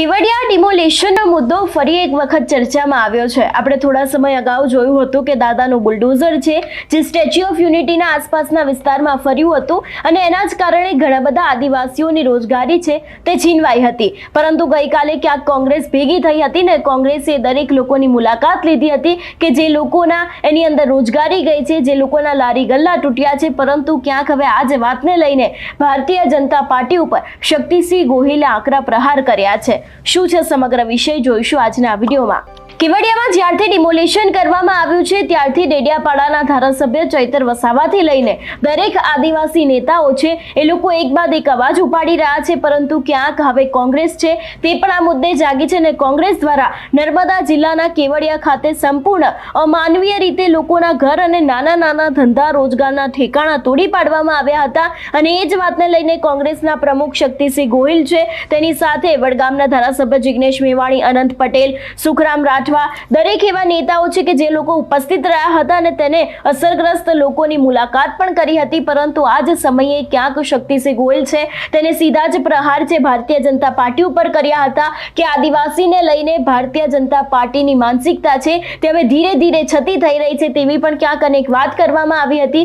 કેવડિયા ડિમોલેશનનો મુદ્દો ફરી એક વખત ચર્ચામાં આવ્યો છે। આપણે થોડા સમય અગાઉ જોયું હતું કે દાદાનું બુલડોઝર છે જે સ્ટેચ્યુ ઓફ યુનિટીના આસપાસના વિસ્તારમાં ફર્યું હતું અને એના જ કારણે ઘણા બધા આદિવાસીઓની રોજગારી છે તે છીનવાઈ હતી। પરંતુ ગઈકાલે ક્યાંક કોંગ્રેસ ભેગી થઈ હતી ને કોંગ્રેસે દરેક લોકોની મુલાકાત લીધી હતી કે જે લોકોના એની અંદર રોજગારી ગઈ છે, જે લોકોના લારી ગલ્લા તૂટ્યા છે। પરંતુ ક્યાંક હવે આ જ વાતને લઈને ભારતીય જનતા પાર્ટી ઉપર શક્તિસિંહ ગોહિલે આકરા પ્રહાર કર્યા છે। શું છે સમગ્ર વિષય જોઈશું આજના વિડીયોમાં। કેવડિયામાં જ્યારથી ડિમોલેશન કરવામાં આવ્યું છે ત્યારથી ડેડિયાપાડાના ધારાસભ્ય ચૈતર વસાવાથી લઈને દરેક આદિવાસી નેતાઓ છે એ લોકો એક બાદ એક અવાજ ઉપાડી રહ્યા છે। પરંતુ ક્યાંક હવે કોંગ્રેસ છે તે પણ આ મુદ્દે જાગી છે અને કોંગ્રેસ દ્વારા નર્મદા જિલ્લાના કેવડિયા ખાતે સંપૂર્ણ અમાનવીય રીતે લોકોના ઘર અને નાના નાના ધંધા રોજગારના ઠેકાણા તોડી પાડવામાં આવ્યા હતા અને એ જ વાતને લઈને કોંગ્રેસના પ્રમુખ શક્તિસિંહ ગોહિલ છે તેની સાથે વડગામના ધારાસભ્ય જિગ્નેશ મેવાણી, અનંત પટેલ, સુખરામ રાઠવા દરેક એવા નેતાઓ છે કે જે લોકો ઉપસ્થિત રહ્યા હતા અને તેને અસરગ્રસ્ત લોકોની મુલાકાત પણ કરી હતી। પરંતુ આ જ સમયે ક્યાંક શક્તિસિંહ ગોહિલ છે તેને સીધા જ પ્રહાર છે ભારતીય જનતા પાર્ટી ઉપર કર્યા હતા કે આદિવાસીને લઈને ભારતીય જનતા પાર્ટીની માનસિકતા છે તે હવે ધીરે ધીરે છતી થઈ રહી છે તેવી પણ ક્યાંક અનેક વાત કરવામાં આવી હતી।